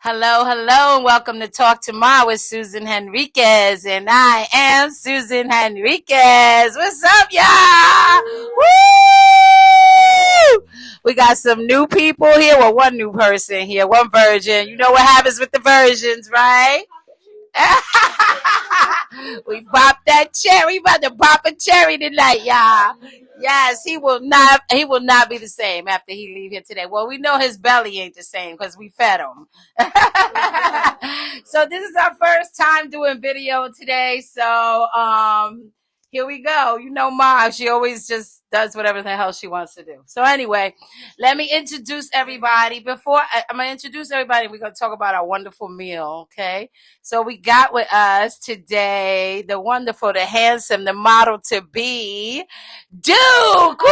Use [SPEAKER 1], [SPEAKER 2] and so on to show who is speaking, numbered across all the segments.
[SPEAKER 1] Hello, hello, and welcome to Talk to Ma with Susan Henriquez. And I am Susan Henriquez. What's up, y'all? Woo! We got some new people here. Well, one new person here, one virgin. You know what happens with the virgins, right? We popped that cherry. We about to pop a cherry tonight, y'all. Yes, he will not be the same after he leave here today. Well, we know his belly ain't the same because we fed him. So this is our first time doing video today. So here we go. You know Ma, she always just does whatever the hell she wants to do. So anyway, let me introduce everybody. I'm going to introduce everybody, we're going to talk about our wonderful meal, okay? So we got with us today the wonderful, the handsome, the model to be, Duke! Woo!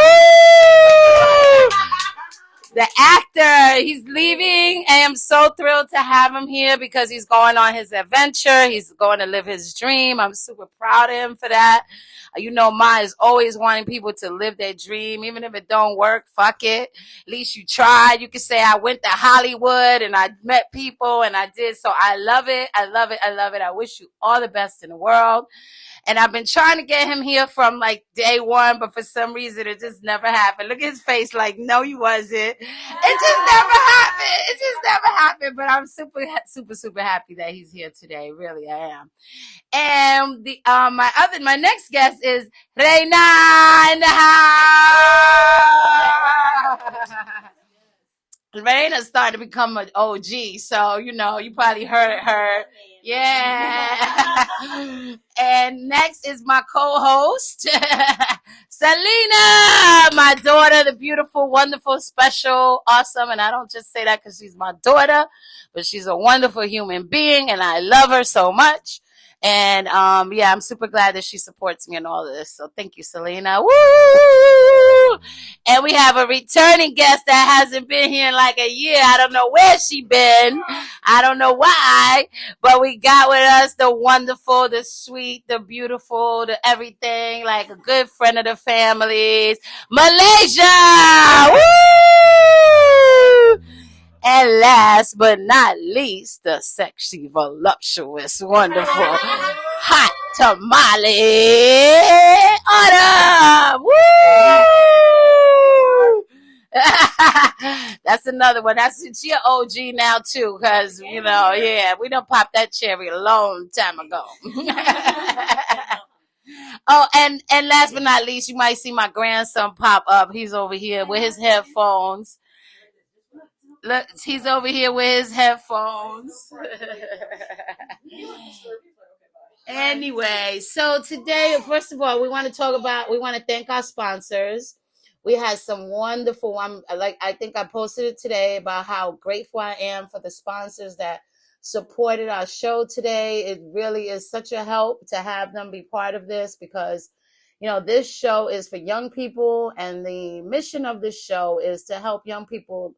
[SPEAKER 1] The actor, he's leaving. I am so thrilled to have him here because he's going on his adventure. He's going to live his dream. I'm super proud of him for that. You know, Ma is always wanting people to live their dream, even if it don't work. Fuck it. At least you tried. You can say I went to Hollywood and I met people and I did. So I love it. I love it. I love it. I wish you all the best in the world. And I've been trying to get him here from like day one, but for some reason it just never happened. Look at his face like, no, you wasn't. It just never happened. It just never happened. But I'm super, super, super happy that he's here today. Really, I am. And my next guest is Reinaaa in the house. Raina's starting to become an OG, so you know you probably heard her. Yeah. And next is my co-host, Selena, my daughter, the beautiful, wonderful, special, awesome. And I don't just say that because she's my daughter, but she's a wonderful human being, and I love her so much. And yeah, I'm super glad that she supports me in all of this. So thank you, Selena. Woo! And we have a returning guest that hasn't been here in like a year. I don't know where she been. I don't know why. But we got with us the wonderful, the sweet, the beautiful, the everything, like a good friend of the family's, Malaysia! Woo! And last but not least, the sexy, voluptuous, wonderful, hot tamale, Autumn! Woo! That's another one. She an OG now too, because you know, yeah, we done popped that cherry a long time ago. Oh, and last but not least, you might see my grandson pop up. He's over here with his headphones. Look, he's over here with his headphones. Anyway, so today, first of all, we want to thank our sponsors. We had some wonderful, I think I posted it today about how grateful I am for the sponsors that supported our show today. It really is such a help to have them be part of this because, you know, this show is for young people, and the mission of this show is to help young people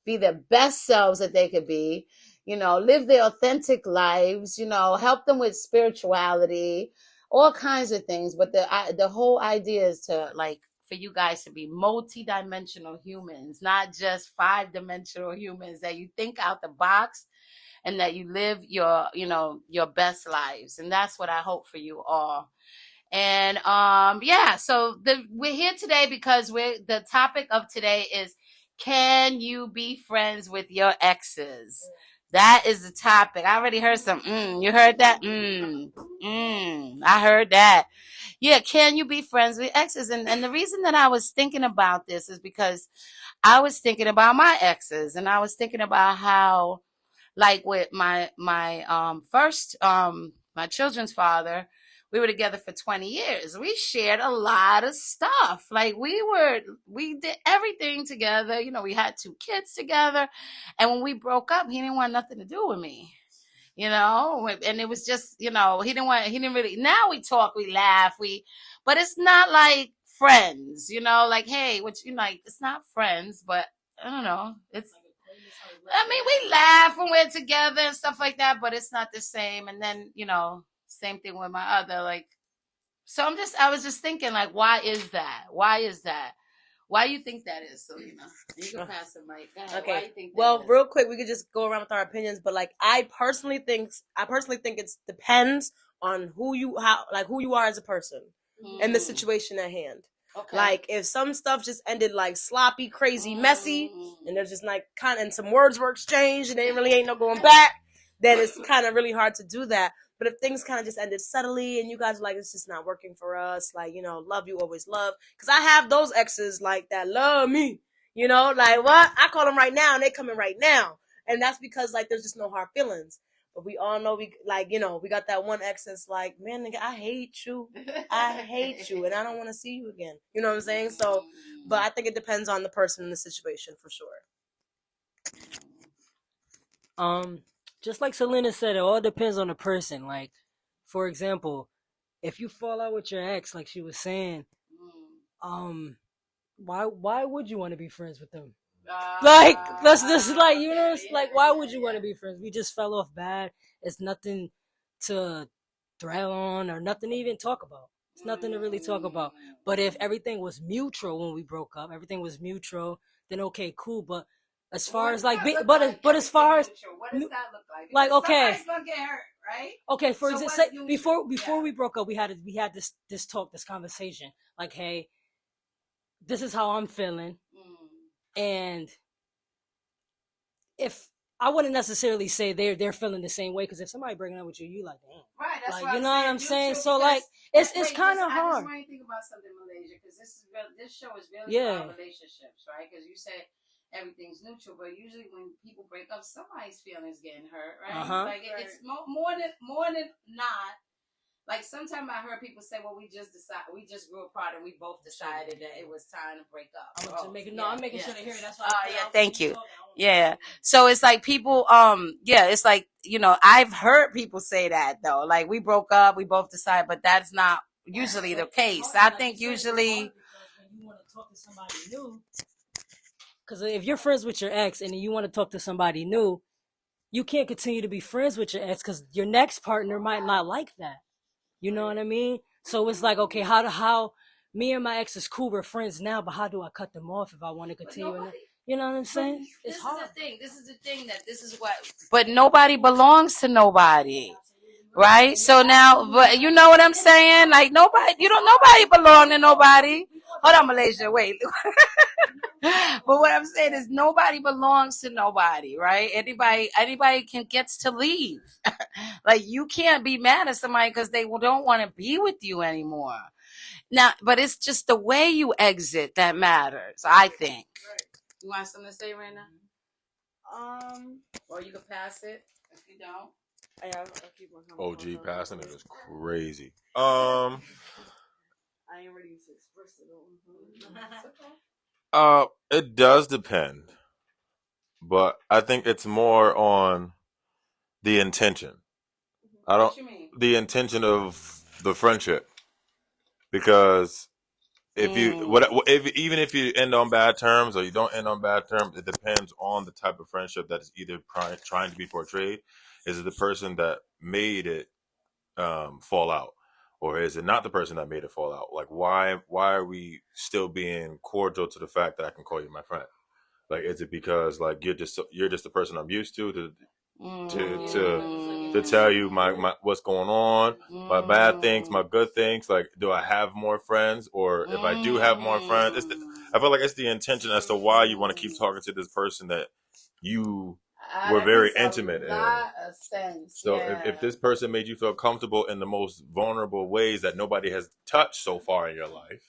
[SPEAKER 1] be their best selves that they could be, you know, live their authentic lives, you know, help them with spirituality, all kinds of things. But the whole idea is to, like, for you guys to be multi-dimensional humans, not just five-dimensional humans, that you think out the box and that you live your, you know, your best lives. And that's what I hope for you all. And yeah, so we're here today because the topic of today is, can you be friends with your exes? That is the topic. I already heard some. You heard that? I heard that. Yeah, can you be friends with exes? And the reason that I was thinking about this is because I was thinking about my exes, and I was thinking about how, like with my first my children's father, we were together for 20 years. We shared a lot of stuff. Like we did everything together. You know, we had 2 kids together. And when we broke up, he didn't want nothing to do with me. You know, and it was just, you know, he didn't really, now we talk, we laugh, but it's not like friends, you know, like, hey, which, you know, like, it's not friends, but I don't know. I mean, we laugh when we're together and stuff like that, but it's not the same. And then, you know, same thing with my other, like, so I was just thinking, like, why is that? Why is that? Why you think that is, Selena? You can pass the mic. Go ahead.
[SPEAKER 2] Okay.
[SPEAKER 1] Why you think that
[SPEAKER 2] well,
[SPEAKER 1] is?
[SPEAKER 2] real quick, we could just go around with our opinions, but like I personally think it depends on who you are as a person and the situation at hand.
[SPEAKER 1] Okay.
[SPEAKER 2] Like if some stuff just ended like sloppy, crazy, messy, and there's just like and some words were exchanged and there really ain't no going back, then it's kind of really hard to do that. But if things kind of just ended subtly and you guys are like, it's just not working for us, like, love you, always love. Because I have those exes like that love me, like what? I call them right now and they coming right now. And that's because like there's just no hard feelings. But we all know we got that one ex that's like, man, nigga, I hate you. I hate you and I don't want to see you again. You know what I'm saying? So, but I think it depends on the person and the situation for sure.
[SPEAKER 3] Just like Selena said, it all depends on the person. Like, for example, if you fall out with your ex, like she was saying, why would you want to be friends with them? Like, that's just like, like, why would you want to be friends? We just fell off bad. It's nothing to dwell on or nothing to even talk about. It's nothing to really talk about. But if everything was mutual when we broke up, everything was mutual, then okay, cool. But as far as like, but as far as
[SPEAKER 1] what does that look like?
[SPEAKER 3] Like, okay,
[SPEAKER 1] somebody's gonna get hurt, right?
[SPEAKER 3] Okay, for example, before we broke up, we had this talk, this conversation. Like, hey, this is how I'm feeling, and if I wouldn't necessarily say they're feeling the same way, because if somebody breaking up with you, you like, damn,
[SPEAKER 1] right? That's
[SPEAKER 3] like,
[SPEAKER 1] what
[SPEAKER 3] you know what I'm saying. So
[SPEAKER 1] because,
[SPEAKER 3] like, it's kind of hard.
[SPEAKER 1] I just want you to think about something, Malaysia, because this show is really about relationships, right? Because you said everything's neutral, but usually when people break up, somebody's feelings getting hurt, right? Like it's more than not. Like sometimes I heard people say, "Well, we just grew apart, and we both decided that it was time to break up."
[SPEAKER 3] I'm making sure to hear it. That's why.
[SPEAKER 1] Yeah, thank you. Yeah, so it's like people, it's like I've heard people say that though. Like we broke up, we both decided, but that's not usually the case. I think usually
[SPEAKER 3] when you want to talk to somebody new, because if you're friends with your ex and you want to talk to somebody new, you can't continue to be friends with your ex because your next partner might not like that. You know what I mean? So it's like, okay, how me and my ex is cool, we're friends now, but how do I cut them off if I want to continue? You know what I'm saying?
[SPEAKER 1] This is the thing that this is what. But nobody belongs to nobody, right? So now, but you know what I'm saying? Like nobody belong to nobody. Hold on, Malaysia, wait. But what I'm saying is nobody belongs to nobody, right? Anybody gets to leave. Like you can't be mad at somebody because they don't want to be with you anymore. Now, but it's just the way you exit that matters, I think. You want something to say, Reina? Or you can pass it if you don't.
[SPEAKER 4] OG passing it is crazy.
[SPEAKER 2] I ain't ready to express
[SPEAKER 4] it. It does depend, but I think it's more on the intention.
[SPEAKER 1] What you mean?
[SPEAKER 4] The intention of the friendship, because even if you end on bad terms or you don't end on bad terms, it depends on the type of friendship that is either trying to be portrayed. Is it the person that made it fall out, or is it not the person that made it fall out? Like, why are we still being cordial to the fact that I can call you my friend? Like, is it because like you're just the person I'm used to tell you my what's going on, my bad things, my good things? Like, do I have more friends, or if I do have more friends, I feel like it's the intention as to why you want to keep talking to this person that you were very intimate in. So if this person made you feel comfortable in the most vulnerable ways that nobody has touched so far in your life,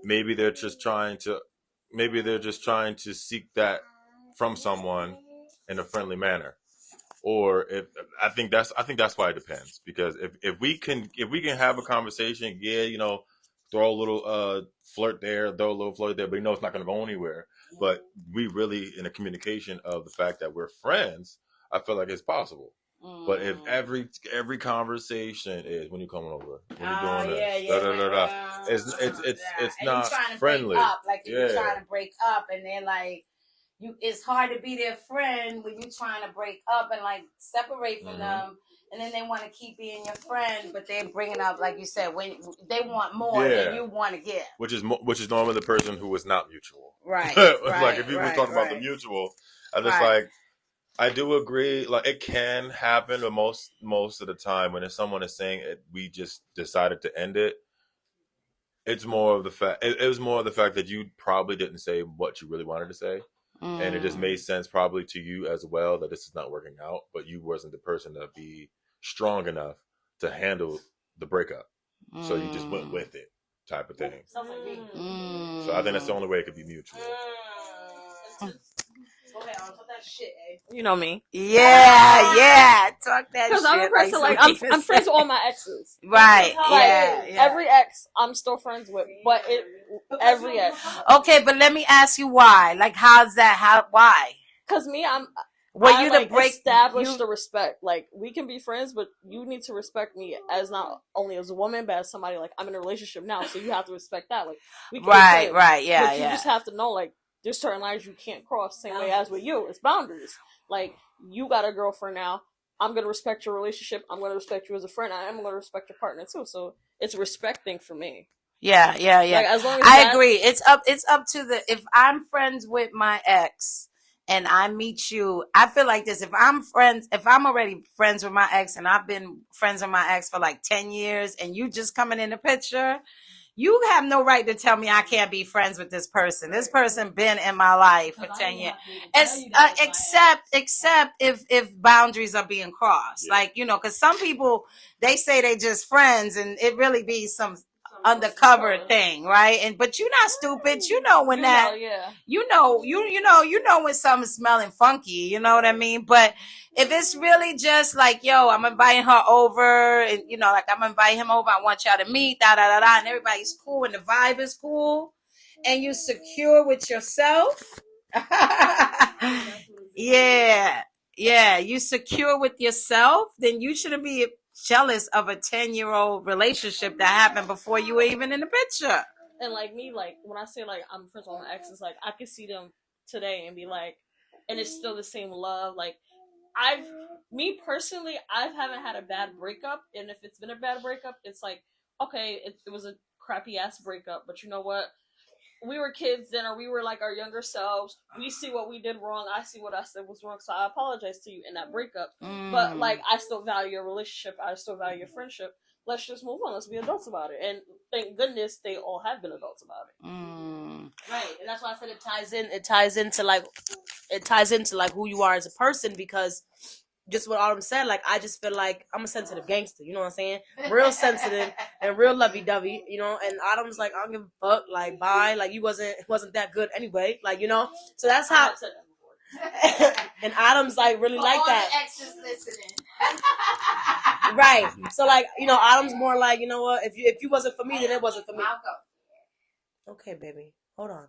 [SPEAKER 4] maybe they're just trying to seek that from someone in a friendly manner. Or if I think that's why it depends, because if we can have a conversation, throw a little flirt there, throw a little flirt there, but it's not going to go anywhere. But we really in a communication of the fact that we're friends, I feel like it's possible. But if every conversation is when you coming over, when you doing this, it's not friendly.
[SPEAKER 1] Like if you're trying to break up, and they're like, it's hard to be their friend when you're trying to break up and like separate from them, and then they want to keep being your friend, but they're bringing up, like you said, when they want more than you want to give,
[SPEAKER 4] which is normally the person who is not mutual.
[SPEAKER 1] Right.
[SPEAKER 4] Like if you were talking about the mutual, I just like I do agree. Like it can happen, but most of the time when someone is saying it, we just decided to end it. It's more of the fact. It was more of the fact that you probably didn't say what you really wanted to say. And it just made sense probably to you as well that this is not working out, but you wasn't the person to be strong enough to handle the breakup. So you just went with it type of thing.
[SPEAKER 2] Sounds like me.
[SPEAKER 4] So I think that's the only way it could be mutual.
[SPEAKER 2] Okay, talk that shit, eh? You know me.
[SPEAKER 1] Yeah, talk that shit.
[SPEAKER 3] Because I'm a person like I'm friends with all my exes.
[SPEAKER 1] Right.
[SPEAKER 3] Like, every ex I'm still friends with, but every ex.
[SPEAKER 1] Okay, but let me ask you why. Like, how's that? Why?
[SPEAKER 3] Because me, I
[SPEAKER 1] like
[SPEAKER 3] establish the respect. Like, we can be friends, but you need to respect me as not only as a woman, but as somebody. Like, I'm in a relationship now, so you have to respect that. Like, we can be friends,
[SPEAKER 1] yeah,
[SPEAKER 3] but you just have to know, like, there's certain lines you can't cross. Same way as with you, it's boundaries. Like, you got a girlfriend now. I'm gonna respect your relationship. I'm gonna respect you as a friend. I am gonna respect your partner too. So it's a respect thing for me.
[SPEAKER 1] Yeah.
[SPEAKER 3] Like, as long as
[SPEAKER 1] I agree. It's up to if I'm friends with my ex and I meet you, I feel like this. If I'm already friends with my ex and I've been friends with my ex for like 10 years and you just coming in the picture, you have no right to tell me I can't be friends with this person. This person been in my life for 10 years. Except if boundaries are being crossed. Like, because some people, they say they just friends and it really be some undercover thing, right? But you're not stupid. You know when you know when something's smelling funky, you know what I mean? But if it's really just like, yo, I'm inviting her over and like I'm inviting him over, I want y'all to meet, and everybody's cool and the vibe is cool and you secure with yourself. You secure with yourself, then you shouldn't be jealous of a 10-year-old relationship that happened before you were even in the picture.
[SPEAKER 3] And like me, like when I say like I'm friends with my exes, like I can see them today and be like, and it's still the same love. Like me personally, I haven't had a bad breakup, and if it's been a bad breakup, it's like, okay, it was a crappy ass breakup, but you know what? We were kids then, or we were like our younger selves. We see what we did wrong. I see what I said was wrong. So I apologize to you in that breakup. But like, I still value your relationship. I still value your friendship. Let's just move on. Let's be adults about it. And thank goodness they all have been adults about it.
[SPEAKER 2] Right, and that's why I said it ties into like who you are as a person, because just what Autumn said, like I just feel like I'm a sensitive gangster, you know what I'm saying? Real sensitive and real lovey-dovey, and Autumn's like, I don't give a fuck, like bye, like you wasn't that good anyway, like, so that's how and Autumn's like really like that.
[SPEAKER 1] All the exes listening.
[SPEAKER 2] Right. So like, Autumn's more like, you know what, if you wasn't for me, then it wasn't for me. Okay, baby. Hold on.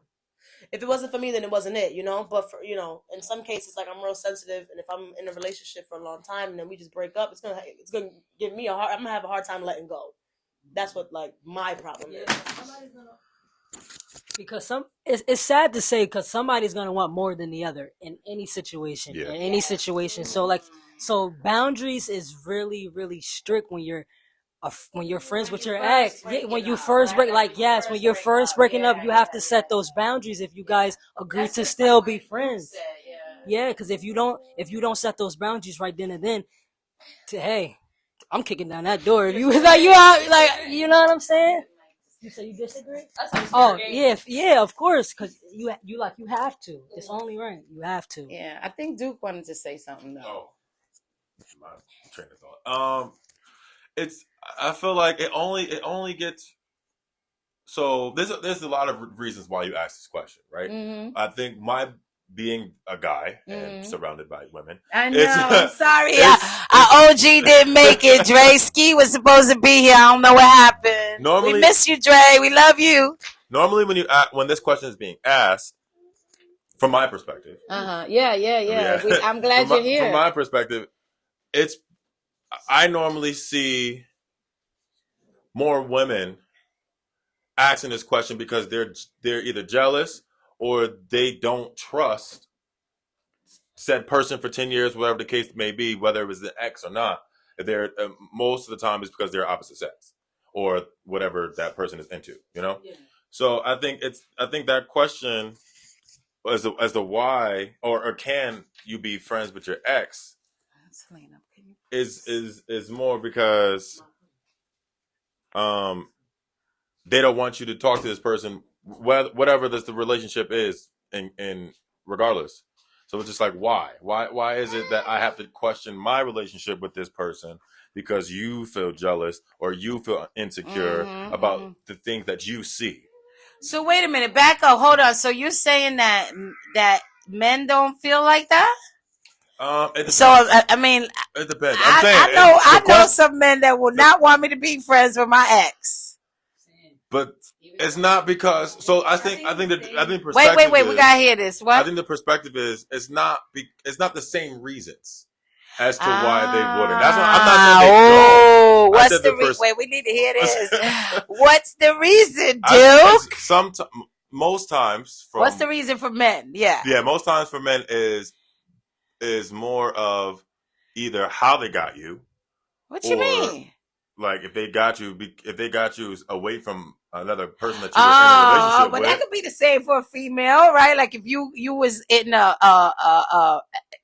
[SPEAKER 2] If it wasn't for me, then it wasn't it, But for in some cases, like I'm real sensitive, and if I'm in a relationship for a long time and then we just break up, it's gonna give me I'm gonna have a hard time letting go. That's what like my problem is.
[SPEAKER 3] Because it's sad to say, because somebody's gonna want more than the other in any situation.
[SPEAKER 4] Yeah.
[SPEAKER 3] In any situation. So boundaries is really, really strict when you're friends with your ex. When you first break, when you're first breaking up, you have to set those boundaries if you guys agree to still be friends. Yeah, because if you don't set those boundaries right then and then, hey, I'm kicking down that door. If you you know what I'm saying? You say you disagree? Oh yeah, of course, because you have to. It's only right. You have to.
[SPEAKER 1] Yeah, I think Duke wanted to say something though.
[SPEAKER 4] My train of thought. I feel like it only gets. So there's a lot of reasons why you ask this question, right?
[SPEAKER 1] Mm-hmm.
[SPEAKER 4] I think my being a guy and surrounded by women.
[SPEAKER 1] I know. Sorry, our OG didn't make it. Dre Ski was supposed to be here. I don't know what happened. Normally, we miss you, Dre. We love you.
[SPEAKER 4] Normally, when this question is being asked, from my perspective,
[SPEAKER 1] yeah. I'm glad you're here.
[SPEAKER 4] From my perspective, I normally see more women asking this question because they're either jealous or they don't trust said person for 10 years, whatever the case may be, whether it was the ex or not, if they're most of the time it's because they're opposite sex or whatever that person is into, you know?
[SPEAKER 3] Yeah.
[SPEAKER 4] So I think that question as the why or can you be friends with your ex is more because they don't want you to talk to this person, whatever the relationship is, in regardless. So it's just like, why is it that I have to question my relationship with this person because you feel jealous or you feel insecure about the things that you see?
[SPEAKER 1] So wait a minute, back up, hold on. So you're saying that men don't feel like that? So I mean,
[SPEAKER 4] it depends.
[SPEAKER 1] I know some men that will not want me to be friends with my ex.
[SPEAKER 4] But it's not because. So I think perspective.
[SPEAKER 1] Wait, we gotta hear this. What?
[SPEAKER 4] I think the perspective is it's not the same reasons as to why they wouldn't. That's what I'm not saying they don't.
[SPEAKER 1] What's the reason? Wait, we need to hear this. What's the reason, Duke?
[SPEAKER 4] Most times.
[SPEAKER 1] What's the reason for men? Yeah.
[SPEAKER 4] Yeah, most times for men is more of either how they got you.
[SPEAKER 1] What you mean?
[SPEAKER 4] Like if they got you away from another person that you were in a relationship
[SPEAKER 1] but
[SPEAKER 4] with.
[SPEAKER 1] that could be the same for a female, right? Like if you was in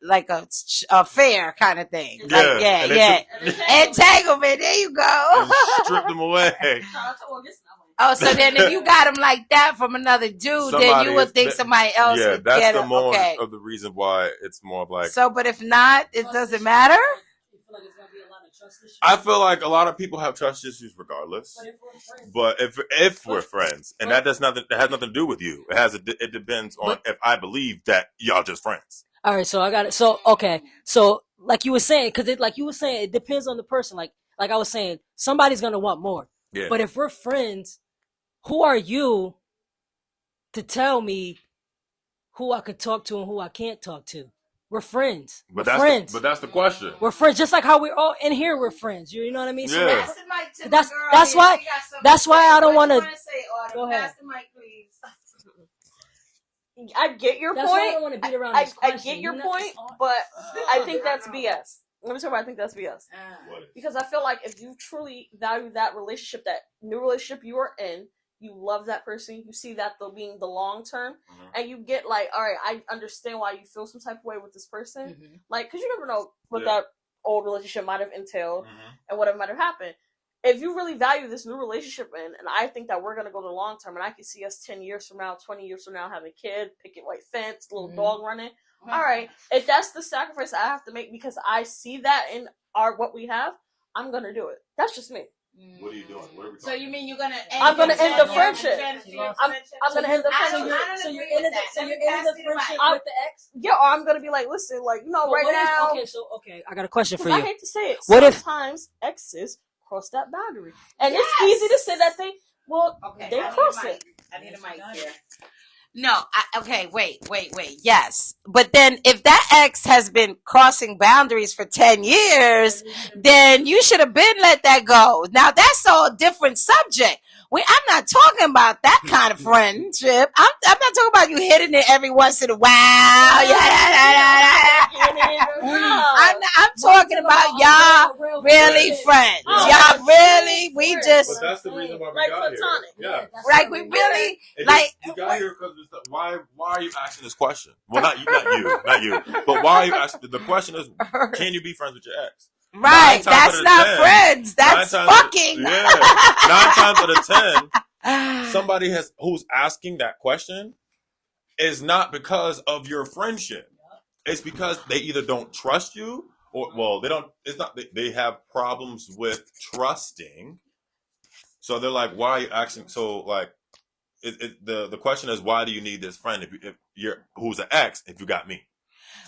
[SPEAKER 1] like a fair kind of thing.
[SPEAKER 4] Yeah,
[SPEAKER 1] like, entanglement. There you go.
[SPEAKER 4] Strip them away.
[SPEAKER 1] Oh, so then if you got him like that from another dude, then you would think somebody else would get him. Yeah, that's the more
[SPEAKER 4] of the reason why it's more of like.
[SPEAKER 1] So, but if not, it doesn't matter?
[SPEAKER 4] I feel like a lot of people have trust issues regardless. But if we're friends, and that has nothing to do with you. It depends on if I believe that y'all just friends.
[SPEAKER 3] All right, so I got it. So okay, so like you were saying, because it depends on the person. Like I was saying, somebody's gonna want more.
[SPEAKER 4] Yeah.
[SPEAKER 3] But if we're friends, who are you to tell me who I could talk to and who I can't talk to? We're friends.
[SPEAKER 4] But that's the question.
[SPEAKER 3] We're friends, just like how we're all in here. We're friends. You know what I mean?
[SPEAKER 4] Yeah.
[SPEAKER 3] So that's why I don't want to. Go ahead.
[SPEAKER 1] Pass the mic, please.
[SPEAKER 2] I get your
[SPEAKER 3] That's
[SPEAKER 2] point.
[SPEAKER 3] why I don't want to beat around this question.
[SPEAKER 2] I get your point, but I think that's BS. Let me tell you why I think that's BS. Because I feel like if you truly value that relationship, that new relationship you are in, you love that person, you see that being the long term, and you get like, all right, I understand why you feel some type of way with this person. Like, because you never know what that old relationship might have entailed and whatever might have happened. If you really value this new relationship and I think that we're going to go the long term, and I can see us 10 years from now, 20 years from now having a kid, picket white fence, little dog running. All right, if that's the sacrifice I have to make because I see that in what we have, I'm going to do it. That's just me.
[SPEAKER 4] What are you doing? What are we
[SPEAKER 1] So you mean you're gonna?
[SPEAKER 2] I'm gonna end the friendship. I'm gonna end the friendship.
[SPEAKER 3] So you're in the friendship with the ex?
[SPEAKER 2] Yeah, or I'm gonna be like, listen, like, right now.
[SPEAKER 3] Okay, I got a question for you.
[SPEAKER 2] I hate to say it.
[SPEAKER 3] What if
[SPEAKER 2] sometimes exes cross that boundary, and it's easy to say that they cross it.
[SPEAKER 1] I need a mic here. No, okay, wait. Yes. But then if that ex has been crossing boundaries for 10 years, then you should have been let that go. Now, that's a different subject. I'm not talking about that kind of friendship. I'm not talking about you hitting it every once in a while. I'm talking about y'all really friends. Y'all really, we just.
[SPEAKER 4] But that's the reason why we got
[SPEAKER 2] platonic.
[SPEAKER 4] here. Yeah.
[SPEAKER 1] Like we really,
[SPEAKER 4] you got here because why are you asking this question? Well, not you. But why are you asking? The question is, can you be friends with your ex?
[SPEAKER 1] Right, that's not friends. That's fucking.
[SPEAKER 4] 9 times out of 10, somebody who's asking that question is not because of your friendship. It's because they either don't trust you or they don't. It's not. They have problems with trusting. So they're like, why are you asking? So like, the question is, why do you need this friend if you're who's an ex if you got me?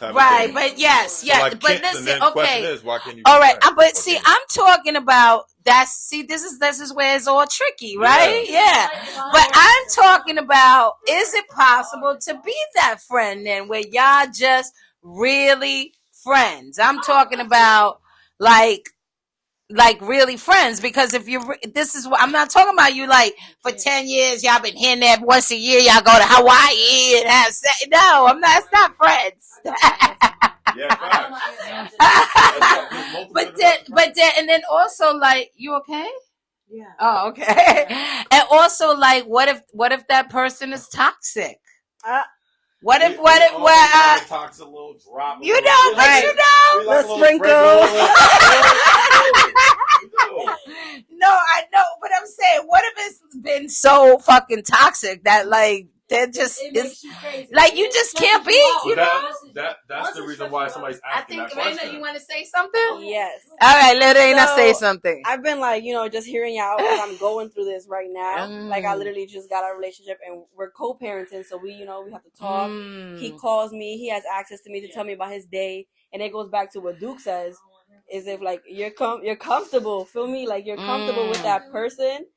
[SPEAKER 1] Right, but yes, but listen, okay.
[SPEAKER 4] Is, why can't you
[SPEAKER 1] all right, but see, I'm talking about this is where it's all tricky, right? Yeah. But I'm talking about, is it possible to be that friend then where y'all just really friends? I'm talking about like like really friends, because if you this is what I'm not talking about, you like for 10 years y'all been here and there, once a year y'all go to Hawaii and have sex. No, I'm not, it's not friends. But then and then also like, you okay?
[SPEAKER 2] Yeah.
[SPEAKER 1] Oh, okay. And also like, what if that person is toxic? What if
[SPEAKER 4] toxic little drop,
[SPEAKER 1] you know, but
[SPEAKER 2] right.
[SPEAKER 1] you know,
[SPEAKER 2] the sprinkle.
[SPEAKER 1] no, I know, but I'm saying, what if it's been so fucking toxic that like they're just it's like you just can't be, you know?
[SPEAKER 4] That's the reason why somebody's asking that question.
[SPEAKER 1] Raina, you want to say something?
[SPEAKER 2] Yes.
[SPEAKER 1] All right, let Raina say
[SPEAKER 2] So,
[SPEAKER 1] something.
[SPEAKER 2] I've been like, just hearing y'all because I'm going through this right now. Like, I literally just got out of a relationship and we're co-parenting, so we have to talk. He calls me, he has access to me to tell me about his day, and it goes back to what Duke says, is if like you're comfortable, feel me? Like you're comfortable with that person.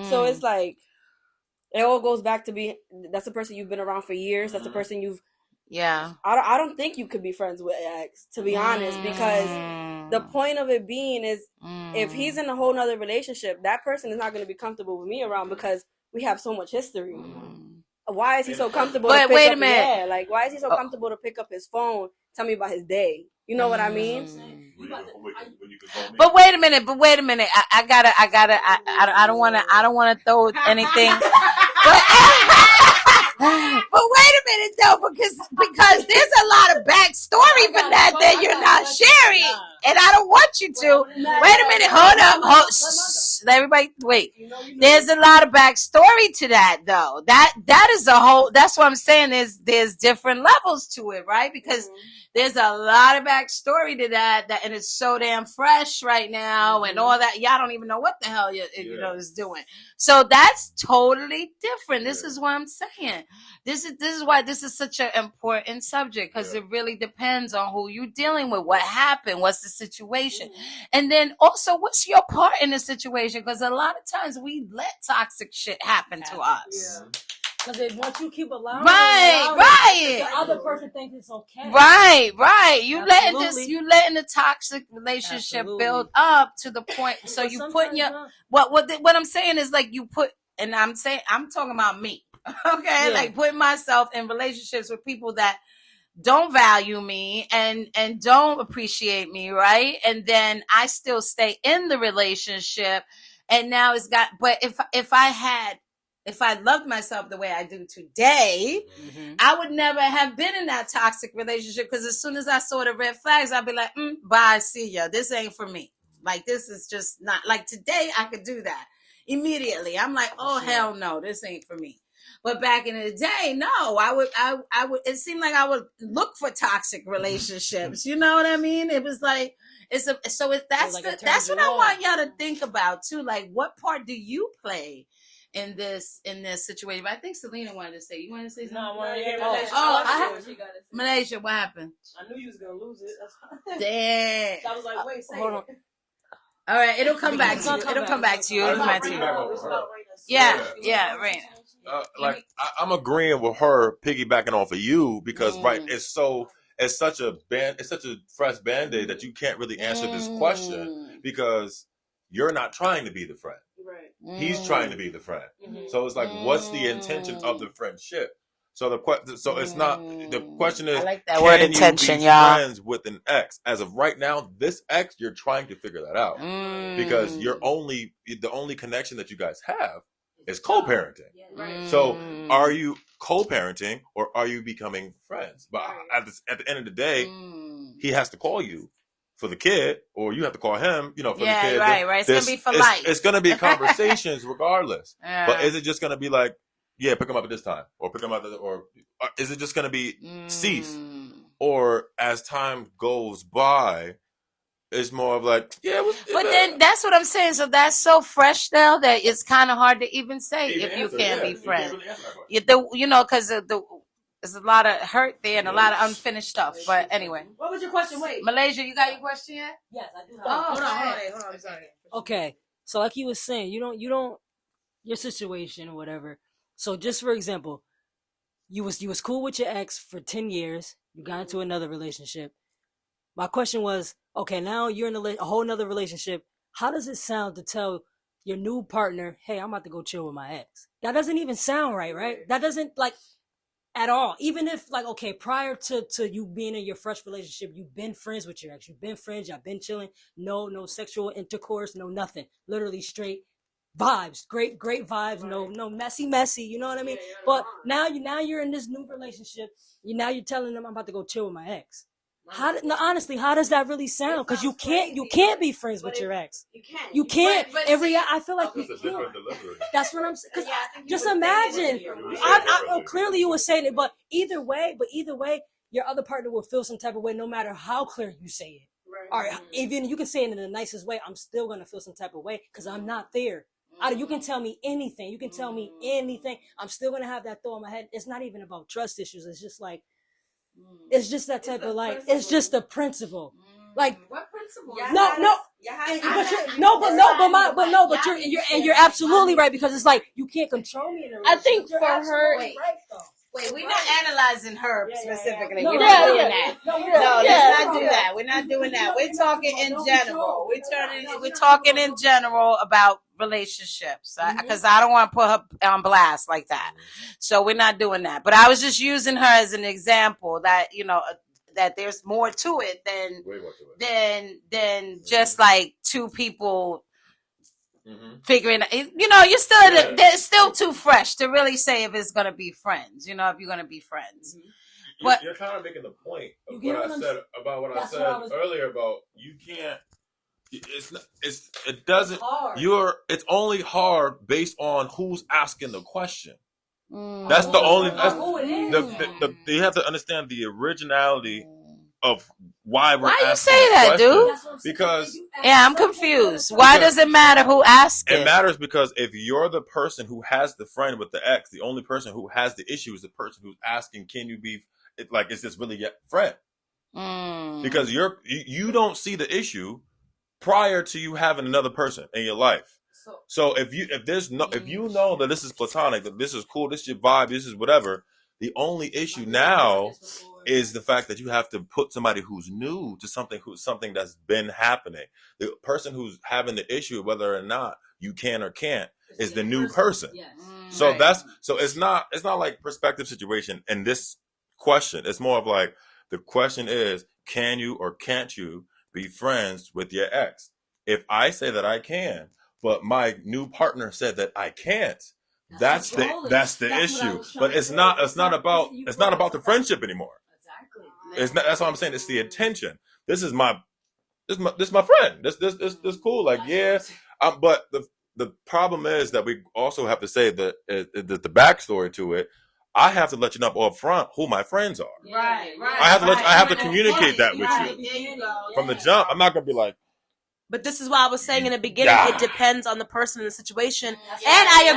[SPEAKER 2] So it's like it all goes back to that's a person you've been around for years. That's a person you've I don't think you could be friends with ex, to be honest, because the point of it being is if he's in a whole nother relationship, that person is not going to be comfortable with me around because we have so much history. Why is he so comfortable to pick
[SPEAKER 1] wait a
[SPEAKER 2] up?
[SPEAKER 1] minute.
[SPEAKER 2] Yeah, like why is he so comfortable to pick up his phone, tell me about his day? You know what I mean?
[SPEAKER 1] But wait a minute. I don't want to throw anything. But wait a minute though, because there's a lot of backstory for that you're not sharing, and I don't want you to. Wait a minute, hold up, everybody, wait. There's a lot of backstory to that though. That is a whole. That's what I'm saying. There's different levels to it, right? Because there's a lot of backstory to that, and it's so damn fresh right now, and all that. Y'all don't even know what the hell is doing. So that's totally different. This is what I'm saying. This is why this is such an important subject, because it really depends on who you're dealing with, what happened, what's the situation, and then also what's your part in the situation. Because a lot of times we let toxic shit happen to us.
[SPEAKER 3] Because once you keep allowing,
[SPEAKER 1] right,
[SPEAKER 3] the other person thinks it's okay.
[SPEAKER 1] Right. You letting the toxic relationship build up to the point. So you put what I'm saying is like you put, and I'm talking about me. Okay, like putting myself in relationships with people that don't value me and don't appreciate me, right? And then I still stay in the relationship, and now but if I loved myself the way I do today, I would never have been in that toxic relationship, because as soon as I saw the red flags, I'd be like, bye, see ya. This ain't for me. Like, this is just not, like today I could do that immediately. I'm like, oh, hell no, this ain't for me. But back in the day, no, I would, it seemed like I would look for toxic relationships. You know what I mean? It was like, that's what I want y'all to think about too. Like, what part do you play in this situation? But I think Selena wanted to say. You want to say something? No, I want to hear Malaysia. What happened?
[SPEAKER 3] I knew you was gonna lose it.
[SPEAKER 1] Damn.
[SPEAKER 3] I was like, wait, say
[SPEAKER 1] hold on. All right, it'll come back to you. It'll come back to you. Yeah, Raina.
[SPEAKER 4] I'm agreeing with her, piggybacking off of you, because it's such a fresh band-aid that you can't really answer this question, because you're not trying to be the friend. Right. He's trying to be the friend. So it's like, what's the intention of the friendship? So it's not, the question is,
[SPEAKER 1] I like that word, intention, y'all.
[SPEAKER 4] Friends with an ex? As of right now, this ex, you're trying to figure that out, because the only connection that you guys have is co-parenting. So are you co-parenting, or are you becoming friends? But at the end of the day, he has to call you for the kid, or you have to call him, for the kid.
[SPEAKER 1] Right. It's going to be for life.
[SPEAKER 4] It's going to be conversations regardless. But is it just going to be like, yeah, pick him up at this time, or pick him up or is it just going to be cease? Or as time goes by, it's more of like, but
[SPEAKER 1] then that's what I'm saying. So that's so fresh now that it's kind of hard to even say if you can't be friends. Because there's a lot of hurt there and a lot of unfinished stuff. But anyway,
[SPEAKER 3] what was your question? Wait,
[SPEAKER 1] Malaysia, you got your question yet?
[SPEAKER 3] Yes, I do.
[SPEAKER 1] Hold on. I'm sorry.
[SPEAKER 3] Okay, so like he was saying, you don't your situation or whatever. So just for example, you was cool with your ex for 10 years. You got into another relationship. My question was, okay, now you're in a whole nother relationship. How does it sound to tell your new partner, hey, I'm about to go chill with my ex? That doesn't even sound right? That doesn't like at all. Even if like, okay, prior to you being in your fresh relationship, you've been friends with your ex, you've been friends, y'all been chilling, no sexual intercourse, no nothing, literally straight vibes, great vibes, no messy, you know what I mean? But now you're in this new relationship, you're telling them I'm about to go chill with my ex. Honestly, how does that really sound? Because you can't be friends with your ex. You can't. I feel like you can't. That's what I'm saying. Just imagine. Clearly you were saying it, but either way, your other partner will feel some type of way, no matter how clear you say it. Or even you can say it in the nicest way. I'm still gonna feel some type of way because I'm not there. You can tell me anything. I'm still gonna have that thought in my head. It's not even about trust issues. It's just like. It's just that type of like. Principle. It's just the principle. Like
[SPEAKER 1] what principle?
[SPEAKER 3] You're absolutely right because it's like you can't control me in a relationship.
[SPEAKER 2] I think for her.
[SPEAKER 1] Wait, we're not analyzing her specifically.
[SPEAKER 3] No,
[SPEAKER 1] we're not doing
[SPEAKER 3] that.
[SPEAKER 1] Let's not do that. We're not doing that. We're talking in general. We're talking in general about relationships because I don't want to put her on blast like that. So we're not doing that. But I was just using her as an example that that there's more to it than just like two people. Figuring, you're still they're still too fresh to really say if it's gonna be friends. If you're gonna be friends. But
[SPEAKER 4] you're kind of making the point of what I said earlier about you can't. It doesn't. It's only hard based on who's asking the question. That's the only. You have to understand the originality of why we're asking.
[SPEAKER 1] Why you say that, dude?
[SPEAKER 4] Because
[SPEAKER 1] I'm confused. Why does it matter who asks it?
[SPEAKER 4] It matters because if you're the person who has the friend with the ex, the only person who has the issue is the person who's asking, "Can you be like? Is this really your friend?" Because you don't see the issue prior to you having another person in your life. So if you know that this is platonic, that this is cool, this is your vibe, this is whatever, the only issue now is the fact that you have to put somebody who's new to something that's been happening. The person who's having the issue, whether or not you can or can't, is the new person. So it's not like perspective situation in this question. It's more of like the question is, can you or can't you be friends with your ex? If I say that I can, but my new partner said that I can't, that's the issue. But it's not about the friendship anymore. It's not. That's what I'm saying. It's the intention. This is my friend. This cool. Like but the problem is that we also have to say that the backstory to it. I have to let you know up front who my friends are.
[SPEAKER 1] Right.
[SPEAKER 4] I have to communicate that with you from the jump. I'm not gonna be like.
[SPEAKER 2] But this is why I was saying in the beginning, it depends on the person and the situation. And I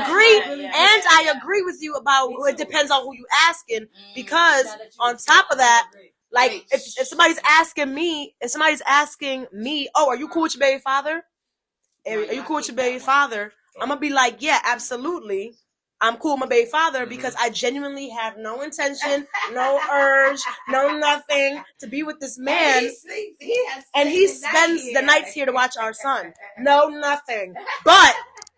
[SPEAKER 2] agree with you about it depends on who you asking, because on top of that, like if somebody's asking me, oh, are you cool with your baby father? Are you cool with your baby father? I'm gonna be like, yeah, absolutely. I'm cool with my baby father because I genuinely have no intention, no urge, no nothing to be with this man. And he spends the nights here to watch our son. No nothing. But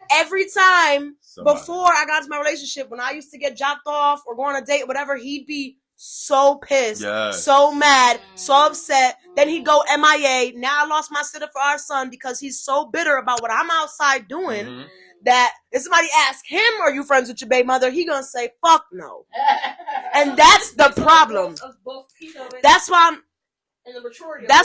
[SPEAKER 2] every time before I got into my relationship, when I used to get dropped off or go on a date, whatever, he'd be so pissed, so mad, so upset. Then he'd go MIA. Now I lost my sitter for our son because he's so bitter about what I'm outside doing. That if somebody asks him, are you friends with your baby mother? He gonna say, fuck no. And that's the problem. That's why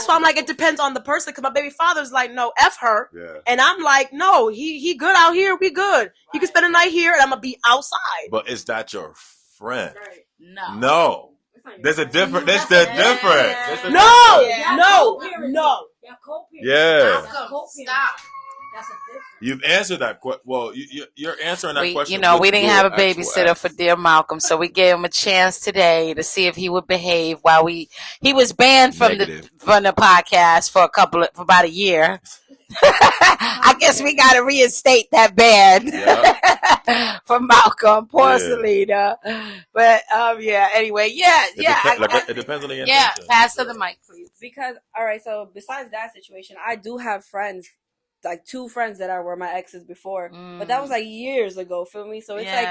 [SPEAKER 2] I'm like, it depends on the person. Because my baby father's like, no, F her. Yeah. And I'm like, no, he good out here. We good. He can spend a night here and I'm gonna be outside.
[SPEAKER 4] But is that your friend?
[SPEAKER 1] Right.
[SPEAKER 4] No. There's a difference. There's the difference.
[SPEAKER 2] No.
[SPEAKER 4] Yeah.
[SPEAKER 1] Stop.
[SPEAKER 4] You've answered that question. Well, you're answering that question.
[SPEAKER 1] We didn't have a babysitter for dear Malcolm, so we gave him a chance today to see if he would behave while he was banned from the podcast for about a year. I guess we got to reinstate that ban for Malcolm. Poor Selena. But anyway,
[SPEAKER 4] it depends on the intention.
[SPEAKER 1] Yeah, pass to the mic, please.
[SPEAKER 5] Because all right, so besides that situation, I do have friends
[SPEAKER 2] like 2 friends that were my exes before, but that was like years ago. Feel me? So it's like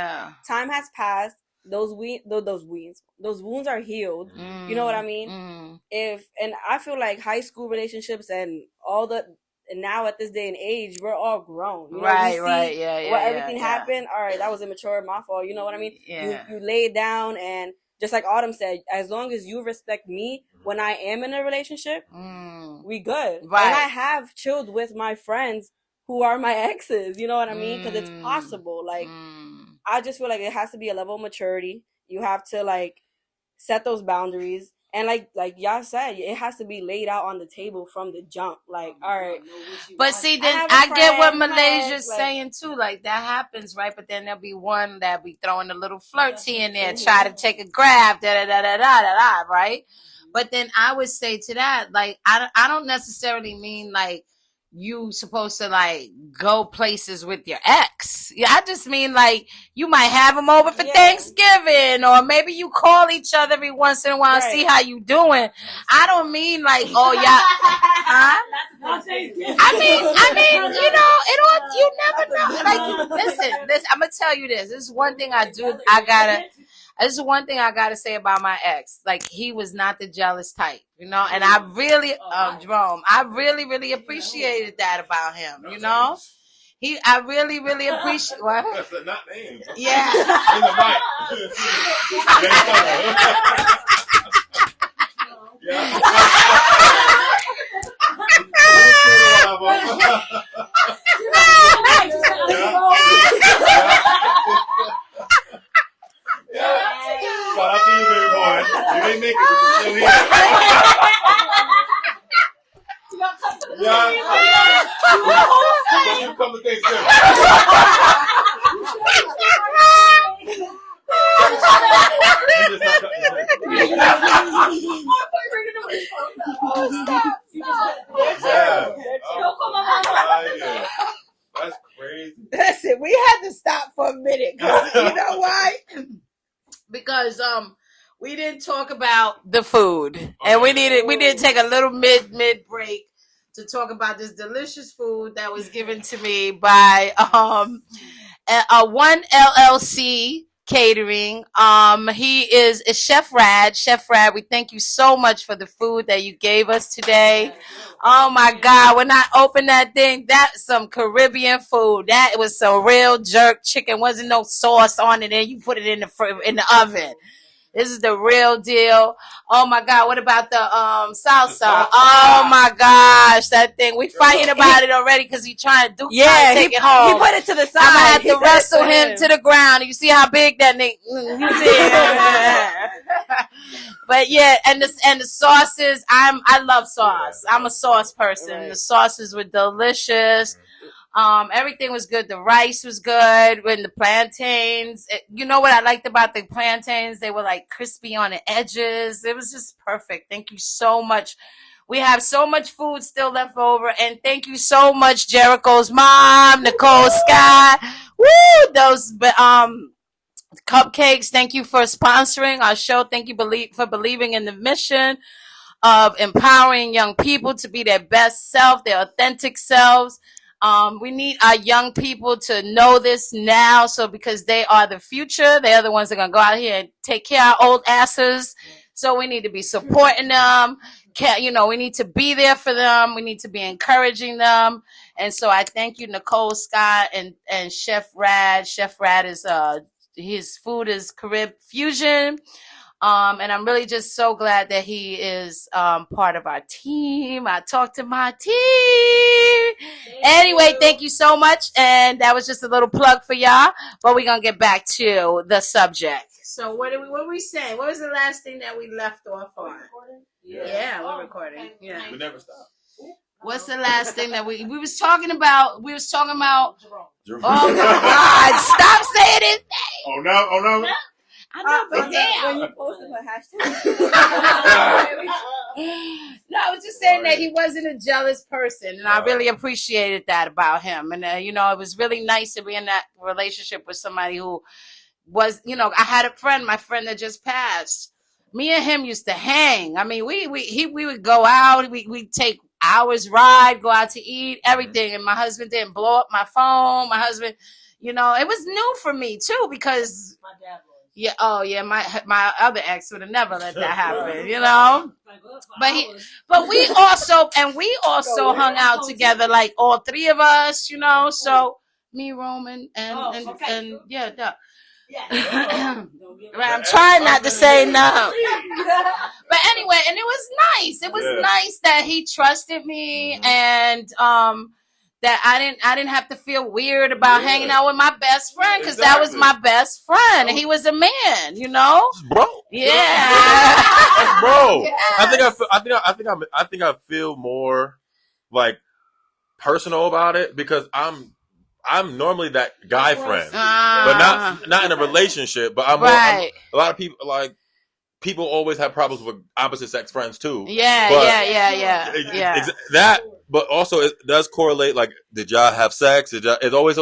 [SPEAKER 2] time has passed. Those wounds are healed. You know what I mean? And I feel like high school relationships and now at this day and age, we're all grown. You know, everything happened. All right, that was immature, my fault. You know what I mean? You lay it down, and just like Autumn said, as long as you respect me when I am in a relationship, we good. Right. And I have chilled with my friends who are my exes. You know what I mean? Because it's possible. Like, I just feel like it has to be a level of maturity. You have to like set those boundaries. And like y'all said, it has to be laid out on the table from the jump. Like, all right.
[SPEAKER 1] But see, then I get what Malaysia's saying too. Like, that happens, right? But then there'll be one that be throwing a little flirty in there, try to take a grab, right? But then I would say to that, like, I don't necessarily mean like you supposed to like go places with your ex. Yeah, I just mean like you might have them over for Thanksgiving, or maybe you call each other every once in a while, see how you doing. I don't mean like, oh yeah, huh? I mean, you know, it all, you never know. Like, listen, I'm gonna tell you this. This is one thing this is one thing I gotta say about my ex. Like, he was not the jealous type, you know. And I really, Jerome, I really appreciated that about him, you know. I really appreciate what. That's not names. Yeah. In the mic. Shout out to you, baby boy. You didn't make it, but you're still here. You come to Thanksgiving. That's crazy. Listen, we had to stop for a minute. You know why? Because we didn't talk about the food, and we needed to take a little mid break to talk about this delicious food that was given to me by one LLC catering. He is Chef Rad. Chef Rad, we thank you so much for the food that you gave us today. Oh my God, when I opened that thing, that's some Caribbean food. That was some real jerk chicken. Wasn't no sauce on it, and you put it in the oven. This is the real deal. Oh my God, what about the salsa? Oh my gosh, that thing. We fighting about it already because he's trying to take it home.
[SPEAKER 2] He put it to the side.
[SPEAKER 1] I'm gonna have to wrestle him to the ground. You see how big that thing? You see? But yeah, and the sauces. I love sauce. I'm a sauce person. Right. The sauces were delicious. Everything was good. The rice was good. When the plantains, you know what I liked about the plantains? They were like crispy on the edges. It was just perfect. Thank you so much. We have so much food still left over, and thank you so much, Jericho's mom, Nicole Sky. Woo! Those cupcakes. Thank you for sponsoring our show. Thank you for believing in the mission of empowering young people to be their best self, their authentic selves. We need our young people to know this now, because they are the future. They are the ones that are going to go out here and take care of our old asses. So we need to be supporting them. We need to be there for them. We need to be encouraging them. And so I thank you, Nicole Scott and Chef Rad. Chef Rad is, his food is Carib fusion. And I'm really just so glad that he is part of our team. I talked to my team. Anyway, thank you so much. And that was just a little plug for y'all. But we're going to get back to the subject. So what were we saying? What was the last thing that we left off on? Yeah, we're recording. Okay. Yeah.
[SPEAKER 4] We never stop.
[SPEAKER 1] What's the last thing that we was talking about? We was talking about. Jerome. Oh, God. Stop saying it.
[SPEAKER 4] Oh, no.
[SPEAKER 1] I know, but damn. When you posted a hashtag. No, I was just saying that he wasn't a jealous person, and I really appreciated that about him. And it was really nice to be in that relationship with somebody who was, I had my friend that just passed. Me and him used to hang. I mean, we would go out. We take hours ride, go out to eat, everything. And my husband didn't blow up my phone. My husband, it was new for me too, because
[SPEAKER 3] My dad was.
[SPEAKER 1] yeah, oh yeah, my other ex would have never let that happen, But we also hung out together, like all three of us, So me, Roman, and yeah, duh. Right, I'm trying not to say no. But anyway, and it was nice. It was nice that he trusted me, and that I didn't have to feel weird about hanging out with my best friend, because that was my best friend, and he was a man,
[SPEAKER 4] bro.
[SPEAKER 1] Yeah.
[SPEAKER 4] That's bro.
[SPEAKER 1] Yes.
[SPEAKER 4] I think I feel more like personal about it, because I'm normally that guy friend, but not in a relationship. But I'm a lot of people, like, people always have problems with opposite sex friends too.
[SPEAKER 1] Yeah.
[SPEAKER 4] That, but also it does correlate. Like, did y'all have sex? It's always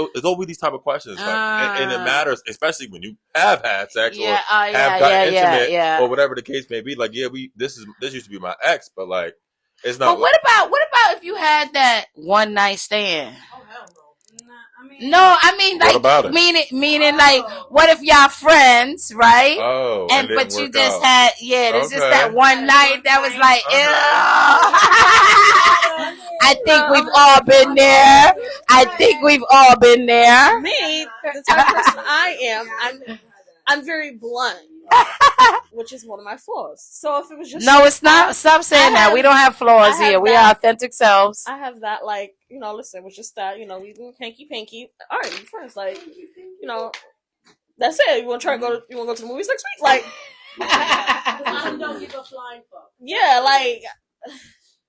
[SPEAKER 4] these type of questions, like, and it matters, especially when you have had sex or have gotten intimate or whatever the case may be. Like, this used to be my ex, but like, it's not.
[SPEAKER 1] But what about if you had that one night stand?
[SPEAKER 3] Oh, hell no.
[SPEAKER 1] I mean, like,
[SPEAKER 4] what about it?
[SPEAKER 1] meaning, like, what if y'all friends, right?
[SPEAKER 4] Oh,
[SPEAKER 1] and but you just
[SPEAKER 4] out.
[SPEAKER 1] had, there's just that one night that was like, I think we've all been there.
[SPEAKER 2] Me, the type of person I am, I'm very blunt, which is one of my flaws. So if it was just
[SPEAKER 1] no, it's not. Stop saying that. We don't have flaws here. We are authentic selves.
[SPEAKER 2] I have that, like, listen, it was just that, we do hanky panky. All right, we're friends, like, that's it. You want to go to the movies next week? Like,
[SPEAKER 3] I don't give a flying fuck.
[SPEAKER 2] Yeah, like,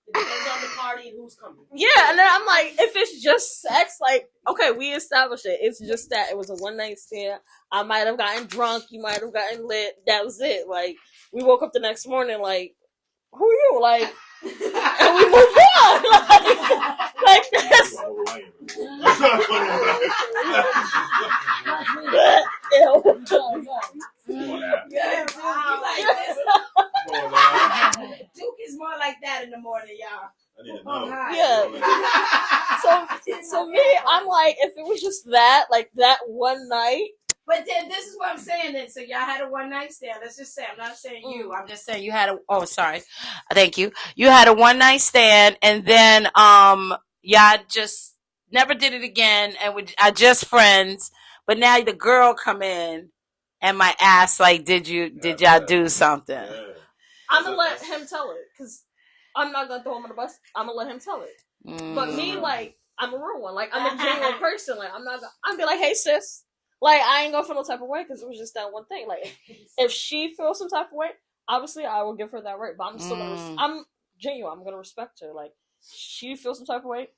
[SPEAKER 3] it depends on the party and who's coming.
[SPEAKER 2] Yeah, and then I'm like, if it's just sex, like, okay, we established it. It's just that it was a one night stand. I might have gotten drunk. You might have gotten lit. That was it. Like, we woke up the next morning, like, who are you? Like, and we moved on. Like this.
[SPEAKER 3] Duke is more like that in the morning, y'all.
[SPEAKER 4] I need to know.
[SPEAKER 2] Yeah. So me, I'm like, if it was just that, like that one night.
[SPEAKER 1] But then this is what I'm saying. Then, so y'all had a one night stand. Let's just say, I'm not saying you. I'm just saying you had a. Oh, sorry. Thank you. You had a one night stand, and then y'all just never did it again, and we are just friends. But now the girl come in, and my ass like, did y'all do something?
[SPEAKER 4] Yeah.
[SPEAKER 2] I'm gonna let him tell it, because I'm not gonna throw him on the bus. I'm gonna let him tell it. But me, like, I'm a real one. Like, I'm a genuine person. Like, I'm be like, hey sis. Like, I ain't gonna feel no type of way, because it was just that one thing. Like, if she feels some type of way, obviously I will give her that right. But I'm still I'm genuine. I'm gonna respect her. Like, she feels some type of way,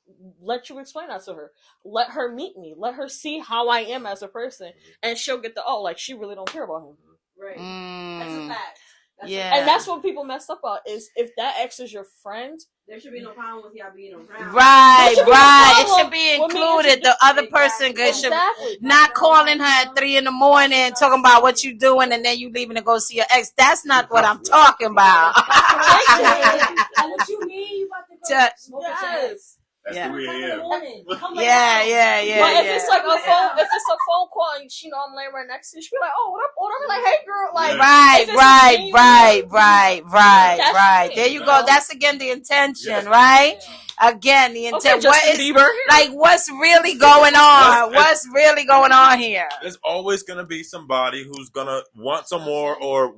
[SPEAKER 2] let you explain that to her. Let her meet me. Let her see how I am as a person, and she'll get like, she really don't care about him.
[SPEAKER 3] Right. That's a fact.
[SPEAKER 2] And that's what people mess up on, is if that ex is your friend,
[SPEAKER 3] there should be no problem with y'all being around.
[SPEAKER 1] Right. It should be included. The other person should not calling her at 3 a.m. talking about what you doing, and then you leaving to go see your ex. That's not what I'm talking about.
[SPEAKER 3] What you mean? You about to go smoke a cigarette?
[SPEAKER 4] That's 3 a.m.
[SPEAKER 1] Yeah.
[SPEAKER 2] But if it's like a phone call and she know I'm laying right next to you, she be like, "Oh, what up?" Or I'm like, "Hey, girl," like,
[SPEAKER 1] right. There you go. That's again the intention, right? Again, the intent.
[SPEAKER 2] Okay,
[SPEAKER 1] what's really going on? What's really going on here?
[SPEAKER 4] There's always gonna be somebody who's gonna want some more, or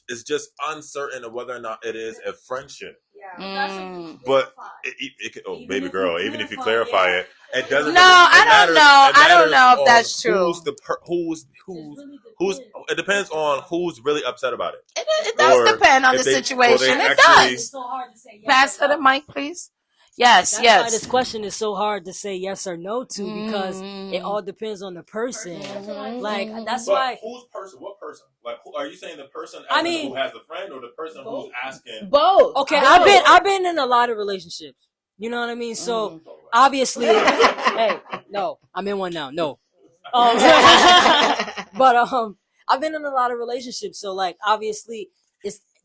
[SPEAKER 4] is just uncertain of whether or not it is a friendship.
[SPEAKER 3] Yeah.
[SPEAKER 4] But it could, baby girl, even if you clarify it, it doesn't.
[SPEAKER 1] No, I don't know if that's true.
[SPEAKER 4] Who's? It depends on who's really upset about it.
[SPEAKER 1] It does depend on the situation. It does.
[SPEAKER 3] It's so hard to say yes.
[SPEAKER 1] Pass her the mic, please. Yes,
[SPEAKER 3] That's why this question is so hard to say yes or no to, because it all depends on the person. Like, that's why.
[SPEAKER 4] Whose person? What person? Like, are you saying the person who has the friend, or the person who's asking?
[SPEAKER 1] Both.
[SPEAKER 3] Okay, I've been in a lot of relationships. You know what I mean? So obviously, hey, no, I'm in one now. No, but I've been in a lot of relationships. So like, obviously,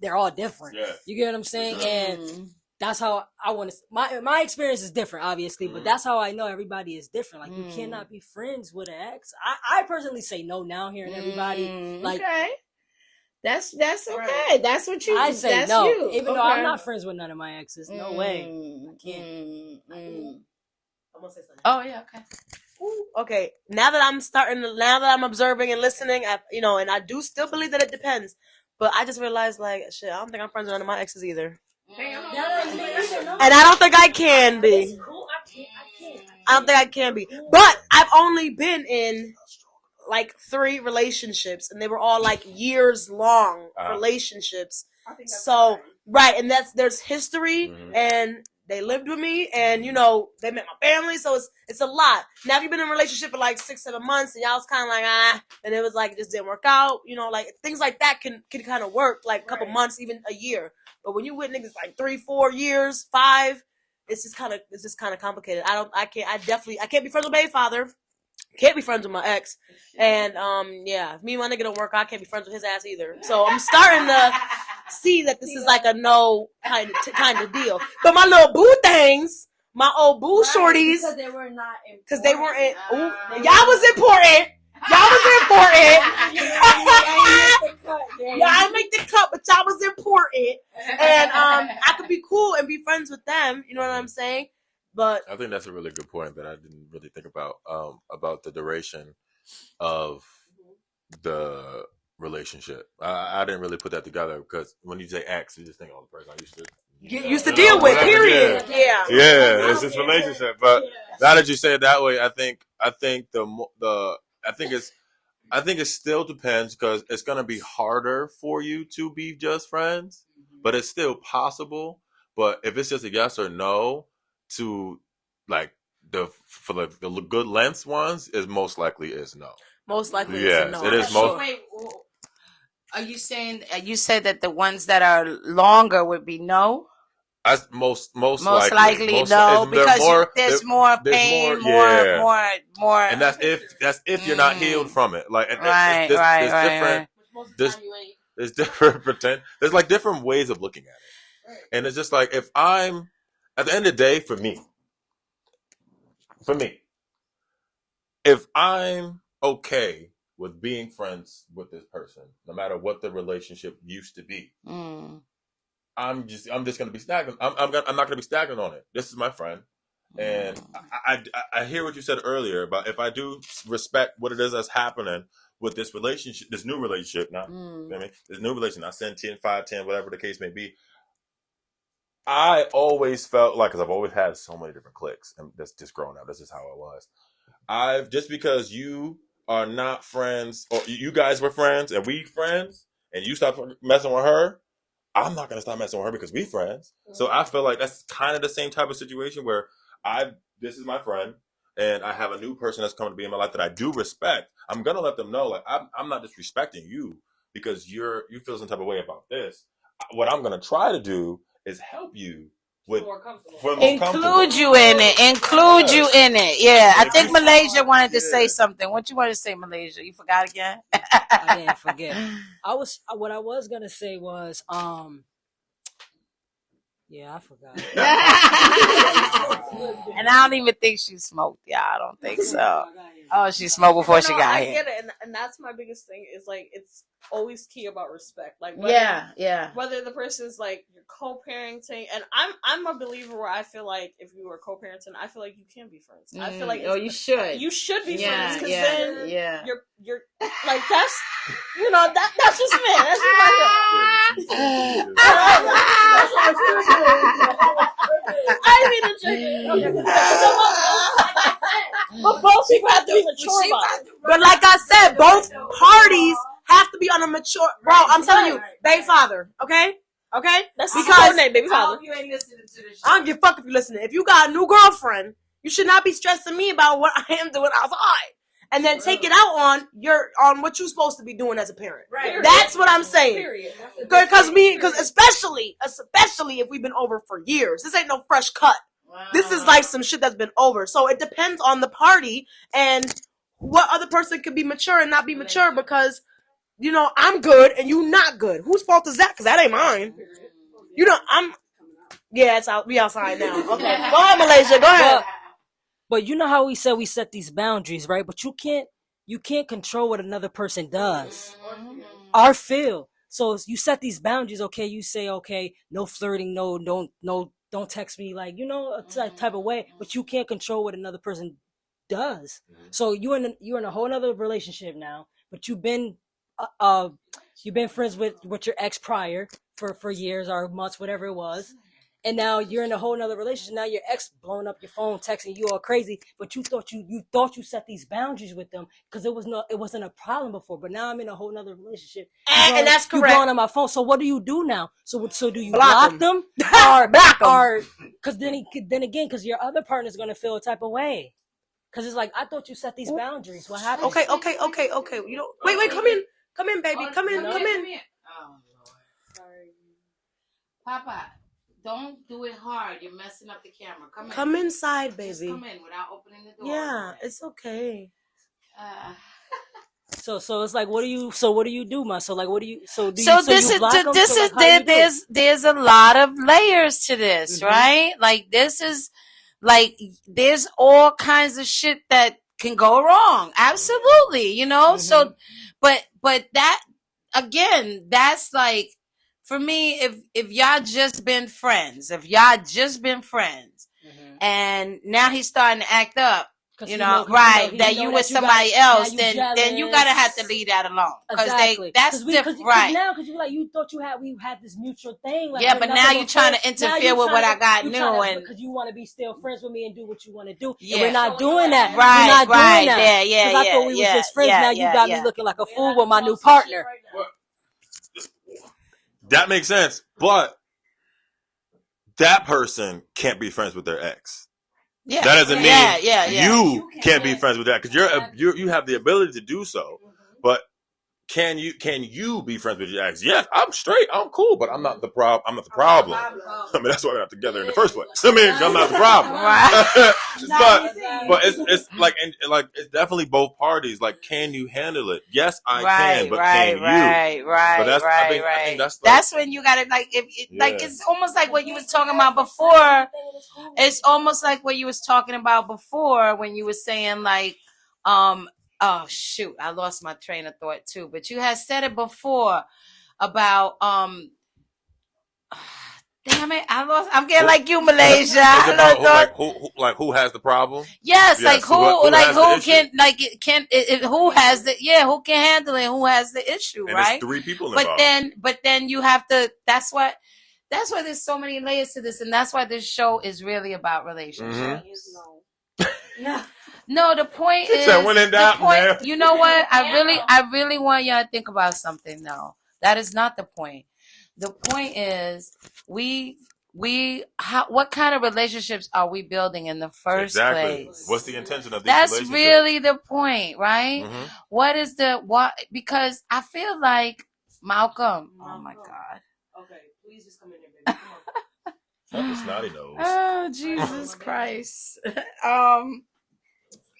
[SPEAKER 3] they're all different.
[SPEAKER 4] Yeah.
[SPEAKER 3] You get what I'm saying? And that's how I want to. My experience is different, obviously, but that's how I know everybody is different. Like you cannot be friends with an ex. I personally say no now, hearing everybody like.
[SPEAKER 1] Okay. That's okay. Right. That's what you.
[SPEAKER 3] I say
[SPEAKER 1] that's
[SPEAKER 3] no,
[SPEAKER 1] you.
[SPEAKER 3] even though I'm not friends with none of my exes. No way. I can't.
[SPEAKER 2] I'm gonna say something.
[SPEAKER 1] Oh yeah. Okay.
[SPEAKER 2] Ooh, okay. Now that I'm observing and listening, and I do still believe that it depends. But I just realized, like, shit, I don't think I'm friends with none of my exes either. And I don't think I can be. I don't think I can be. But I've only been in like 3 relationships, and they were all like years long relationships. So right, and there's history, and they lived with me, and they met my family, so it's a lot. Now if you've been in a relationship for like 6-7 months, and y'all was kind of like and it was like it just didn't work out, like things like that can kind of work like a couple months, even a year. But when you with niggas like 3-4 years, 5, it's just kind of complicated. I can't be friends with my father. Can't be friends with my ex. And if me and my nigga don't work, I can't be friends with his ass either. So I'm starting to see that this is like a no kind of deal. But my little boo things, my old boo shorties,
[SPEAKER 3] because they were not important.
[SPEAKER 2] Because they weren't. Y'all was important. Y'all was important. Yeah, I make the cut, but y'all was important. And I could be cool and be friends with them. You know what I'm saying? But
[SPEAKER 4] I think that's a really good point that I didn't really think about the duration of the relationship. I didn't really put that together because when you say ex, you just think, oh, the person I used to
[SPEAKER 2] deal with.
[SPEAKER 4] whatever,
[SPEAKER 2] Period. Yeah.
[SPEAKER 4] Yeah, it's this relationship. But now that you say it that way, I think it still depends because it's gonna be harder for you to be just friends, but it's still possible. But if it's just a yes or no, to like the good length ones is most likely is no.
[SPEAKER 2] Most likely
[SPEAKER 4] yes,
[SPEAKER 2] is no.
[SPEAKER 4] It is most.
[SPEAKER 1] Wait, are you saying you said that the ones that are longer would be no?
[SPEAKER 4] Most
[SPEAKER 1] likely no, because there's more pain, more.
[SPEAKER 4] And that's if you're not healed from it. Like
[SPEAKER 1] right.
[SPEAKER 4] There's different there's like different ways of looking at it, and it's just like if I'm at the end of the day, for me, if I'm okay with being friends with this person, no matter what the relationship used to be, I'm just gonna be stagnant. I'm not gonna be stagnant on it. This is my friend, and I hear what you said earlier about if I do respect what it is that's happening with this relationship, this new relationship. Now, this new relationship. I send 10, 5, 10, whatever the case may be. I always felt like, because I've always had so many different cliques, and that's just growing up. This is how it was. Just because you are not friends, or you guys were friends, and we friends, and you stop messing with her, I'm not gonna stop messing with her because we friends. So I feel like that's kind of the same type of situation where this is my friend, and I have a new person that's coming to be in my life that I do respect. I'm gonna let them know, like I'm not disrespecting you because you feel some type of way about this. What I'm gonna try to do is help you with
[SPEAKER 1] include you in it. Yeah, I think Malaysia wanted to say something. What you want to say, Malaysia? You forgot again?
[SPEAKER 3] I didn't forget. What I was gonna say was yeah, I forgot.
[SPEAKER 1] And I don't even think she smoked. Yeah, I don't think so. Oh, she smoked before she got here.
[SPEAKER 2] I get it, and that's my biggest thing. Is like it's always key about respect. Like whether the person's like you're co-parenting, and I'm a believer where I feel like if you were co-parenting, I feel like you can be friends. I feel like
[SPEAKER 1] you should
[SPEAKER 2] be friends because then you're like that's that's just me. That's I didn't mean to trigger. But both people have to be mature about it. But like I said, both parties have to be on a mature. Bro, I'm telling you, baby father, okay? That's because name, baby father.
[SPEAKER 1] You ain't listening to this.
[SPEAKER 2] I don't give a fuck if you're listening. If you got a new girlfriend, you should not be stressing me about what I am doing outside. And then take it out on what you're supposed to be doing as a parent. Right. That's what I'm saying. Because especially if we've been over for years, this ain't no fresh cut. Wow. This is like some shit that's been over. So it depends on the party and what other person could be mature and not be mature because, I'm good and you not good. Whose fault is that? Because that ain't mine. Yeah, it's out. We outside now. Okay, go ahead, Malaysia. Go ahead.
[SPEAKER 3] But you know how we said we set these boundaries, right? But you can't control what another person does or feel. So you set these boundaries. Okay, you say, okay, no flirting, no, don't text me, like, a type of way. But you can't control what another person does. So you're in a whole other relationship now. But you've been friends with your ex prior for years or months, whatever it was. And now you're in a whole nother relationship. Now your ex blowing up your phone, texting you all crazy, but you thought you set these boundaries with them because it wasn't a problem before. But now I'm in a whole nother relationship,
[SPEAKER 2] and that's correct.
[SPEAKER 3] You're going on my phone. So what do you do now? So do you
[SPEAKER 2] block
[SPEAKER 3] them
[SPEAKER 2] or block them?
[SPEAKER 3] Or because then again, because your other partner's gonna feel a type of way. Because it's like, I thought you set these boundaries. What happened?
[SPEAKER 2] Okay. You know, wait, come in, baby, come in.
[SPEAKER 1] Oh, Lord. Sorry, Papa. Don't do it hard. You're messing up the camera.
[SPEAKER 2] Come inside, baby.
[SPEAKER 1] Just come in without opening the door.
[SPEAKER 2] Yeah, it's okay.
[SPEAKER 3] So it's like, what do you do, ma? So like, what do you?
[SPEAKER 1] There's a lot of layers to this, right? Like there's all kinds of shit that can go wrong. Absolutely, So, but that again, that's like. For me, if y'all just been friends, and now he's starting to act up, that you with somebody else, then you gotta have to leave that alone, because that's different, right?
[SPEAKER 3] Because you thought we had this mutual thing, like,
[SPEAKER 1] yeah, but now you're trying to interfere with what I got new, and
[SPEAKER 3] because you want to be still friends with me and do what you want to do.
[SPEAKER 1] Yeah,
[SPEAKER 3] and we're not doing that,
[SPEAKER 1] right?
[SPEAKER 3] Doing that.
[SPEAKER 1] Yeah.
[SPEAKER 3] Because I thought we was just friends. Now you got me looking like a fool with my new partner.
[SPEAKER 4] That makes sense, but that person can't be friends with their ex.
[SPEAKER 1] Yeah,
[SPEAKER 4] that doesn't mean
[SPEAKER 1] you
[SPEAKER 4] can't be friends with that, because you have the ability to do so. But can you be friends with your ex? Yes, I'm straight, I'm cool, but I'm not the problem. I'm not the problem. I mean, that's why we're not together in the first place. I mean, I'm not the problem. but it's like, and like, it's definitely both parties. Like, can you handle it? Yes, I can, but can you? But that's, I think that's
[SPEAKER 1] when you got to, like, like, it's almost like what you was talking about before. It's almost like what you was talking about before when you were saying, like, oh shoot, I lost my train of thought too. But you had said it before about damn it, I'm getting like you, Malaysia.
[SPEAKER 4] Who has the problem?
[SPEAKER 1] Yes, like who can handle it? Who has the issue?
[SPEAKER 4] And
[SPEAKER 1] right?
[SPEAKER 4] It's 3 people involved.
[SPEAKER 1] But then you have to. That's why there's so many layers to this, and that's why this show is really about relationships. No, the point is, you know what? I really want y'all to think about something. No, that is not the point. The point is, what kind of relationships are we building in the first place?
[SPEAKER 4] What's the intention of these relationships?
[SPEAKER 1] That's really the point, right? Mm-hmm. What is because I feel like Malcolm. Oh my God.
[SPEAKER 2] Okay, please just come in here, baby. Come on.
[SPEAKER 4] Not the snotty nose.
[SPEAKER 1] Oh, Jesus Christ.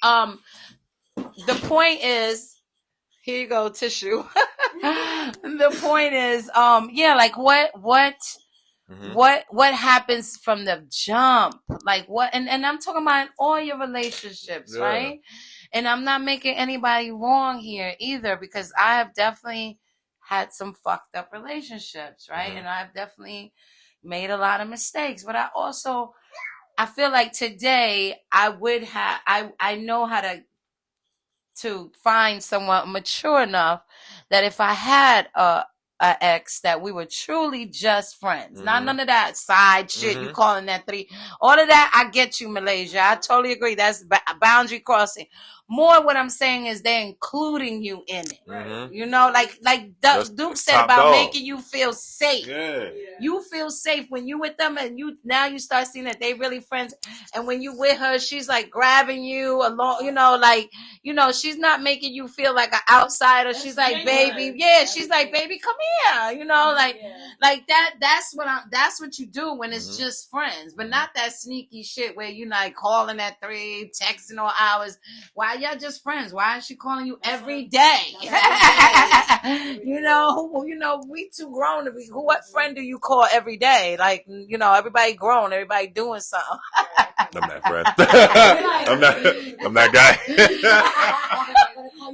[SPEAKER 1] The point is, here you go, tissue. The point is, like what happens from the jump? Like what, and I'm talking about all your relationships, right? And I'm not making anybody wrong here either, because I have definitely had some fucked up relationships, right? Mm-hmm. And I've definitely made a lot of mistakes, but I feel like today I know how to find someone mature enough that if I had a ex, that we were truly just friends. Mm-hmm. Not none of that side shit. Mm-hmm. You calling that 3. All of that, I get you, Malaysia. I totally agree. That's boundary crossing. More what I'm saying is they're including you in it. Mm-hmm. Like Duke said about making you feel safe. Yeah. You feel safe when you with them, and you start seeing that they really friends. And when you with her, she's like grabbing you along, she's not making you feel like an outsider. That's she's like, baby, she's like, baby, come here. Like that. That's what you do when it's just friends, but not that sneaky shit where you like calling at 3, texting all hours. Why Why y'all just friends? Why is she calling you every day? You know, we too grown to be. What friend do you call every day? Like, you know, everybody grown, everybody doing something.
[SPEAKER 4] I'm that friend. I'm that guy.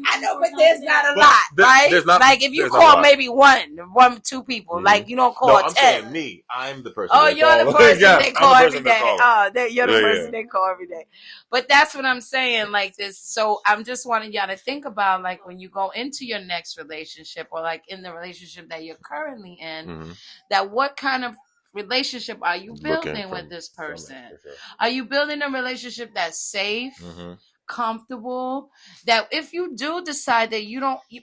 [SPEAKER 1] I know, but there's not a lot, right?
[SPEAKER 4] There's not,
[SPEAKER 1] like if you
[SPEAKER 4] there's not a
[SPEAKER 1] call
[SPEAKER 4] lot.
[SPEAKER 1] maybe one, two people, like you don't call
[SPEAKER 4] No, I'm
[SPEAKER 1] 10.
[SPEAKER 4] saying me. I'm the person.
[SPEAKER 1] Oh,
[SPEAKER 4] they
[SPEAKER 1] you're
[SPEAKER 4] call.
[SPEAKER 1] the person
[SPEAKER 4] Yes,
[SPEAKER 1] they call
[SPEAKER 4] I'm the
[SPEAKER 1] every
[SPEAKER 4] person they
[SPEAKER 1] day.
[SPEAKER 4] call.
[SPEAKER 1] Oh, you're the
[SPEAKER 4] Yeah,
[SPEAKER 1] person
[SPEAKER 4] yeah.
[SPEAKER 1] they call every day. But that's what I'm saying, like this. So I'm just wanting y'all to think about, like, when you go into your next relationship, or like in the relationship that you're currently in, that what kind of relationship are you building with this person?
[SPEAKER 4] Sure.
[SPEAKER 1] Are you building a relationship that's safe, comfortable, that if you do decide that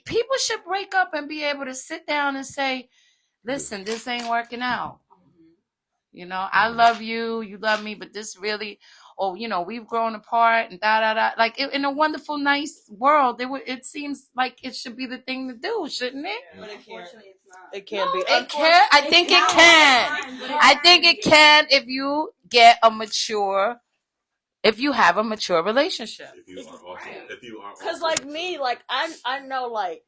[SPEAKER 1] people should break up and be able to sit down and say, listen, this ain't working out. You know, I love you, you love me, but this really, you know, we've grown apart and da da da. Like in a wonderful, nice world, it seems like it should be the thing to do, shouldn't it?
[SPEAKER 2] But unfortunately, it's not. It can't be.
[SPEAKER 1] It can. I think it can. I think it can if you have a mature relationship.
[SPEAKER 4] If you are,
[SPEAKER 2] because like me, like I know, like